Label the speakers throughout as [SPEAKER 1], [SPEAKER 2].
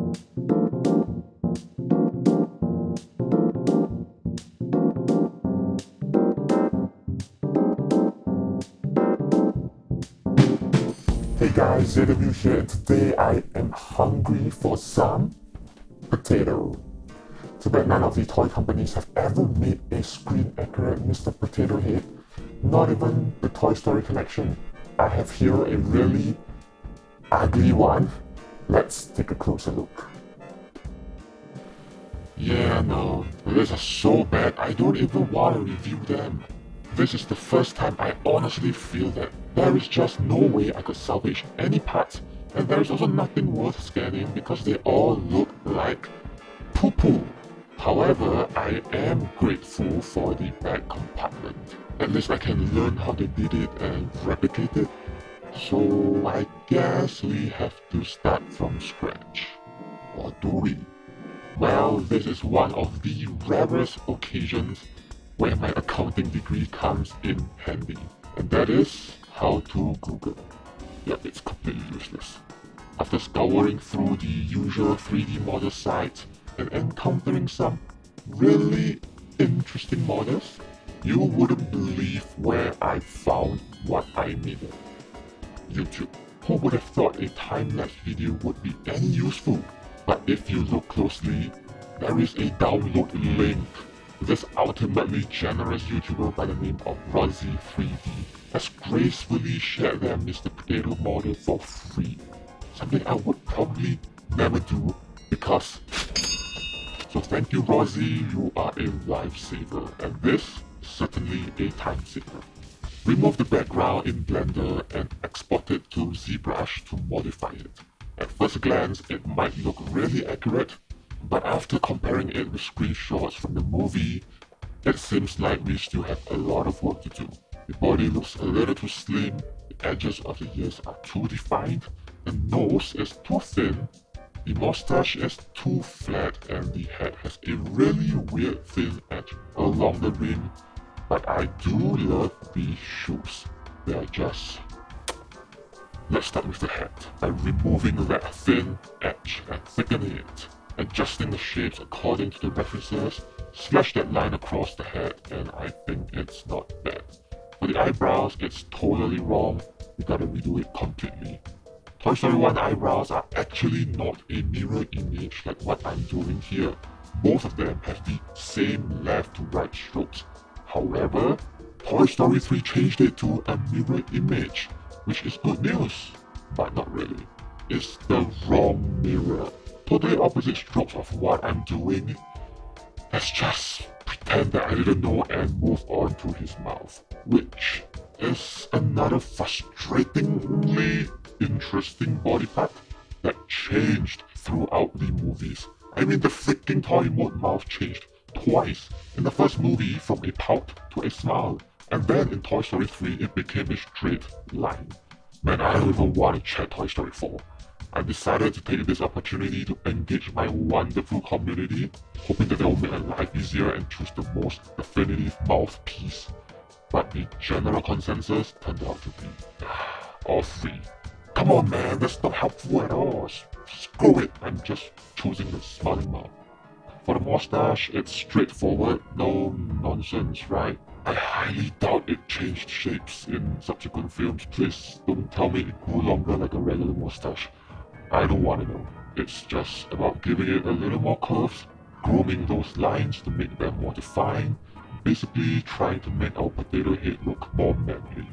[SPEAKER 1] Hey guys, Zedabyu here, and today I am hungry for some potato. So that none of the toy companies have ever made a screen-accurate Mr. Potato Head, not even the Toy Story collection. I have here a really ugly one. Let's take a closer look. Yeah, no, these are so bad I don't even want to review them. This is the first time I honestly feel that there is just no way I could salvage any parts, and there is also nothing worth scanning because they all look like poo-poo. However, I am grateful for the back compartment. At least I can learn how they did it and replicate it. So I guess we have to start from scratch. Or do we? Well, this is one of the rarest occasions where my accounting degree comes in handy, and that is how to Google. Yep, it's completely useless. After scouring through the usual 3D model sites and encountering some really interesting models, you wouldn't believe where I found what I needed. YouTube. Who would have thought a time-lapse video would be any useful? But if you look closely, there is a download link. This ultimately generous YouTuber by the name of Rosie3D has gracefully shared their Mr. Potato model for free. Something I would probably never do because... So thank you Rosie, you are a lifesaver, and this is certainly a time saver. Remove the background in Blender and export it to ZBrush to modify it. At first glance, it might look really accurate, but after comparing it with screenshots from the movie, it seems like we still have a lot of work to do. The body looks a little too slim, the edges of the ears are too defined, the nose is too thin, the mustache is too flat, and the head has a really weird thin edge along the rim. But I do love these shoes. They are just... Let's start with the head by removing that thin edge and thickening it. Adjusting the shapes according to the references, slash that line across the head, and I think it's not bad. For the eyebrows, it's totally wrong. We gotta redo it completely. Toy Story 1 eyebrows are actually not a mirror image like what I'm doing here. Both of them have the same left to right strokes. However, Toy Story 3 changed it to a mirror image, which is good news, but not really. It's the wrong mirror. Totally opposite strokes of what I'm doing. Let's just pretend that I didn't know and move on to his mouth, which is another frustratingly interesting body part that changed throughout the movies. I mean, the freaking toy mode mouth changed twice. In the first movie, from a pout to a smile, and then in Toy Story 3 it became a straight line. Man, I don't even want to check Toy Story 4. I decided to take this opportunity to engage my wonderful community, hoping that they will make my life easier and choose the most definitive mouthpiece. But the general consensus turned out to be all three. Come on man, that's not helpful at all. Screw it, I'm just choosing the smiling mouth. For the mustache, it's straightforward, no nonsense, right? I highly doubt it changed shapes in subsequent films. Please don't tell me it grew longer like a regular mustache. I don't want to know. It's just about giving it a little more curves, grooming those lines to make them more defined, basically trying to make our potato head look more manly.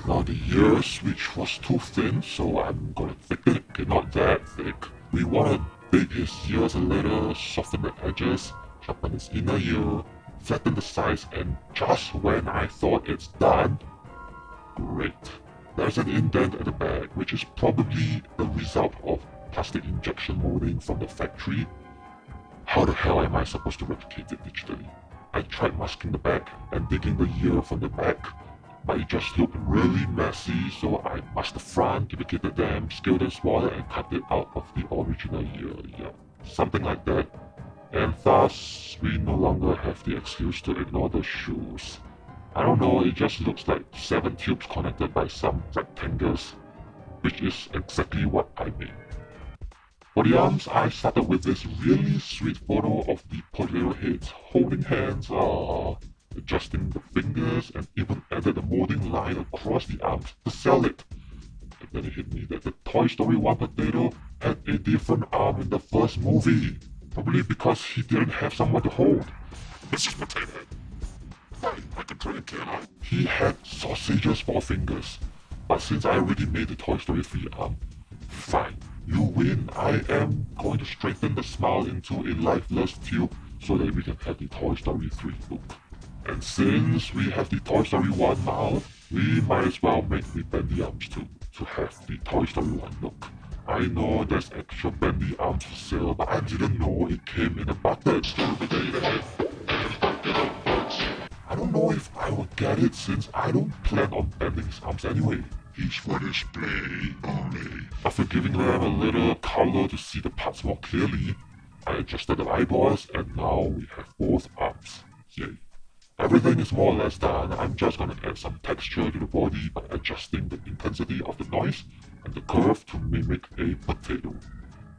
[SPEAKER 1] Now the ears, which was too thin, so I'm gonna thicken it. Okay, not that thick. We wanna big his ears a little, soften the edges, sharpen his inner ear, flatten the sides, and just when I thought it's done, great. There's an indent at the back, which is probably a result of plastic injection molding from the factory. How the hell am I supposed to replicate it digitally? I tried masking the back and digging the ear from the back, but it just looked really messy, so I masked the front, duplicated them, scaled them smaller, and cut it out of the original ear. Yeah, something like that. And thus, we no longer have the excuse to ignore the shoes. I don't know, it just looks like 7 tubes connected by some rectangles, which is exactly what I made. For the arms, I started with this really sweet photo of the potato heads holding hands, adjusting the fingers, and even added a molding line across the arms to sell it. And then it hit me that the Toy Story 1 potato had a different arm in the first movie. Probably because he didn't have someone to hold. Mrs. Potato Head. Fine, I can try again. He had sausages for fingers. But since I already made the Toy Story 3 arm, fine, you win. I am going to straighten the smile into a lifeless tube so that we can have the Toy Story 3 look. And since we have the Toy Story 1 mouth, we might as well make the bendy arms too, to have the Toy Story 1 look. I know there's extra bendy arms for sale, but I didn't know it came in a bucket. I don't know if I will get it since I don't plan on bending his arms anyway. He's for display only. After giving them a little color to see the parts more clearly, I adjusted the eyeballs and now we have both arms. Yay. Everything is more or less done. I'm just gonna add some texture to the body by adjusting the intensity of the noise and the curve to mimic a potato.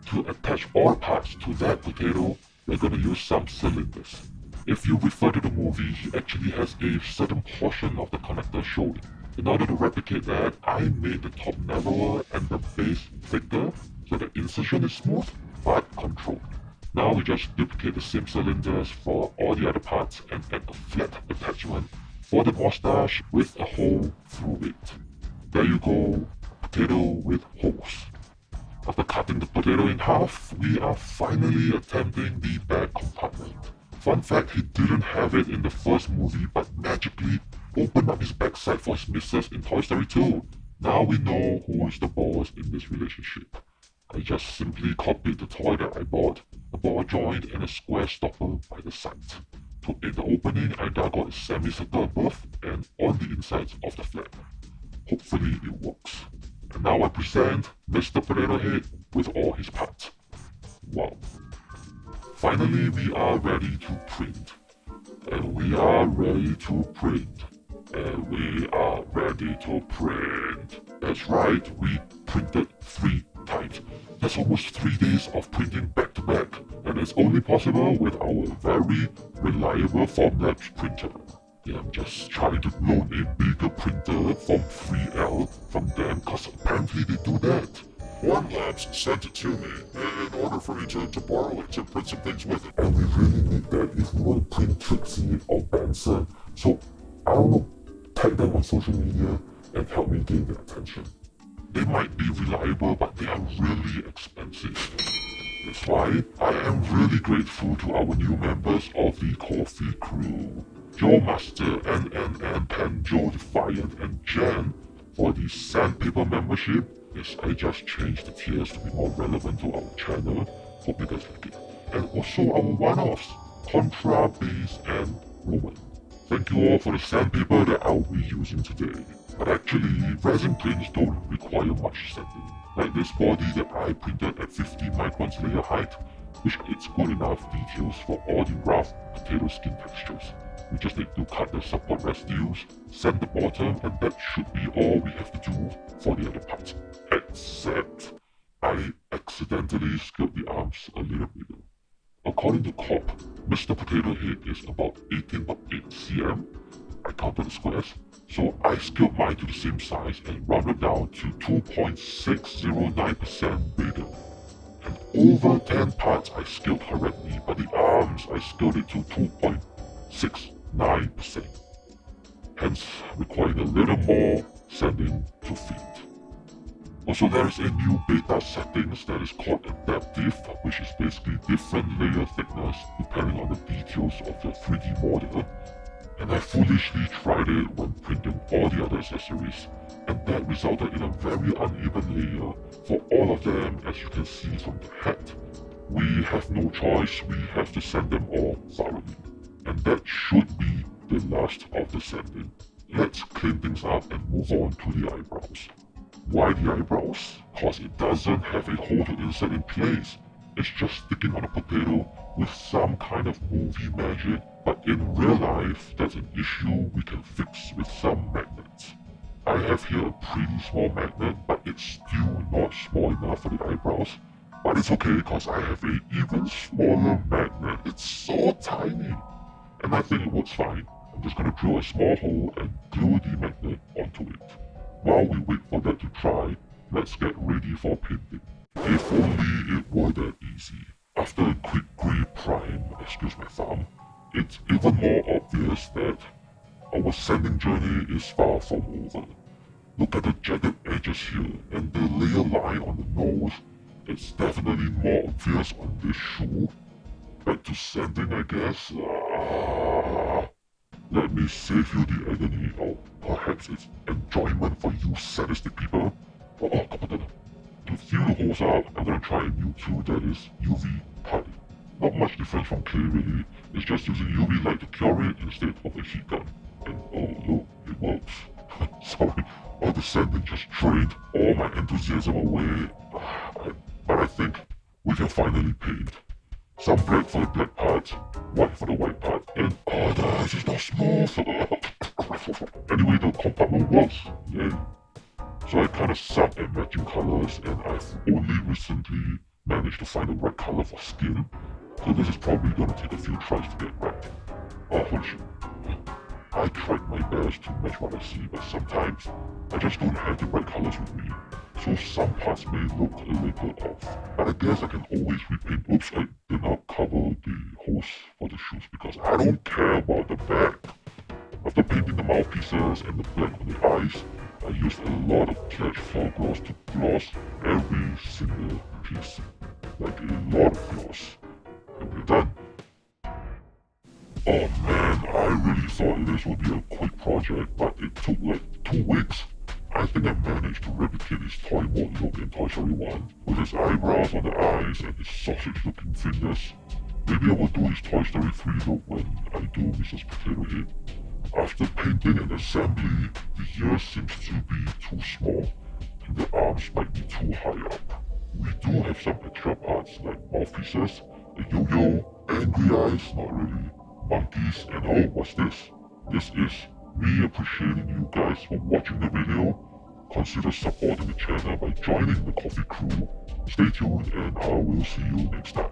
[SPEAKER 1] To attach all parts to that potato, we're gonna use some cylinders. If you refer to the movie, he actually has a certain portion of the connector showing. In order to replicate that, I made the top narrower and the base thicker so the insertion is smooth but controlled. Now we just duplicate the same cylinders for all the other parts and add a flat attachment for the mustache with a hole through it. There you go, potato with holes. After cutting the potato in half, we are finally attempting the back compartment. Fun fact, he didn't have it in the first movie but magically opened up his backside for his missus in Toy Story 2. Now we know who is the boss in this relationship. I just simply copied the toy that I bought, a ball joint and a square stopper by the side. To aid the opening, I dug out a semicircle above and on the insides of the flap. Hopefully it works. And now I present Mr. Potato Head with all his parts. Wow. Finally, we are ready to print. And we are ready to print. And we are ready to print. That's right, we printed 3 times. That's almost 3 days of printing back to back. And it's only possible with our very reliable Formlabs printer. Yeah, I'm just trying to loan a bigger printer from 3L from them cause apparently they do that. Formlabs sent it to me in order for me to borrow it to print some things with it. And we really need that if we want to print Trixie or Benson. So, I don't know, tag them on social media and help me gain their attention. They might be reliable, but they are really expensive. That's why I am really grateful to our new members of the coffee crew. Joe Master, NNN, Pen, Joe Defiant, and Jen for the Sandpaper membership. Yes, I just changed the tiers to be more relevant to our channel. Hope you guys like it. And also our one-offs, Contra, Base, and Roman. Thank you all for the sandpaper that I'll be using today. But actually, resin prints don't require much sanding. Like this body that I printed at 50 microns layer height, which is good enough details for all the rough potato skin textures. We just need to cut the support residues, sand the bottom, and that should be all we have to do for the other parts. Except, I accidentally scaled the arms a little bigger. According to COP, Mr. Potato Head is about 18.8 cm. I counted the squares, so I scaled mine to the same size and rounded down to 2.609% bigger. And over 10 parts I scaled correctly, but the arms I scaled it to 2.69%. Hence, requiring a little more sanding to fit. Also, there is a new beta settings that is called Adaptive, which is basically different layer thickness depending on the details of your 3D model. And I foolishly tried it when printing all the other accessories, and that resulted in a very uneven layer for all of them, as you can see from the head. We have no choice, we have to sand them all thoroughly. And that should be the last of the sanding. Let's clean things up and move on to the eyebrows. Why the eyebrows? Cause it doesn't have a hole to insert in place. It's just sticking on a potato with some kind of movie magic, but in real life, that's an issue we can fix with some magnets. I have here a pretty small magnet, but it's still not small enough for the eyebrows. But it's okay, cause I have a even smaller magnet. It's so tiny. And I think it works fine. I'm just gonna drill a small hole and glue the magnet onto it. While we wait for that to dry, let's get ready for painting. If only it were that easy. After a quick grey prime, excuse my thumb, it's even more obvious that our sanding journey is far from over. Look at the jagged edges here, and the layer line on the nose. It's definitely more obvious on this shoe. Back to sanding, I guess. Let me save you the agony, or perhaps it's enjoyment for you sadistic people. Kapatan. To fill the holes up, I'm gonna try a new tool that is UV putty. Not much difference from clay really, it's just using UV light to cure it instead of a heat gun. And oh look, it works. Sorry, all the sanding just drained all my enthusiasm away. But I think we can finally paint. Some black for the black parts, white for the white part, and oh, the ice is not smooth. Anyway, the compartment works. Yay. So I kinda suck at matching colors, and I've only recently managed to find the right color for skin. So this is probably gonna take a few tries to get right. Oh, holy shit. I tried my best to match what I see, but sometimes I just don't have the right colors with me. So some parts may look a little off. But I guess I can always repaint. Oops, I did not cover the holes for the shoes because I don't care about the back. After painting the mouthpieces and the black on the eyes, I used a lot of Catch Floor Gloss to gloss every single piece. Like a lot of gloss. And we're done. Oh man, I really thought this would be a quick project, but it took like 2 weeks. I think I managed to replicate his toy mode look in Toy Story 1, with his eyebrows on the eyes and his sausage-looking fingers. Maybe I will do his Toy Story 3 look when I do Mrs. Potato Head. After painting and assembly, the ears seems to be too small, and the arms might be too high up. We do have some extra parts like mouthpieces, a yo-yo, angry eyes, not really, monkeys, and oh, what's this? This is me appreciating you guys for watching the video. Consider supporting the channel by joining the coffee crew. Stay tuned and I will see you next time.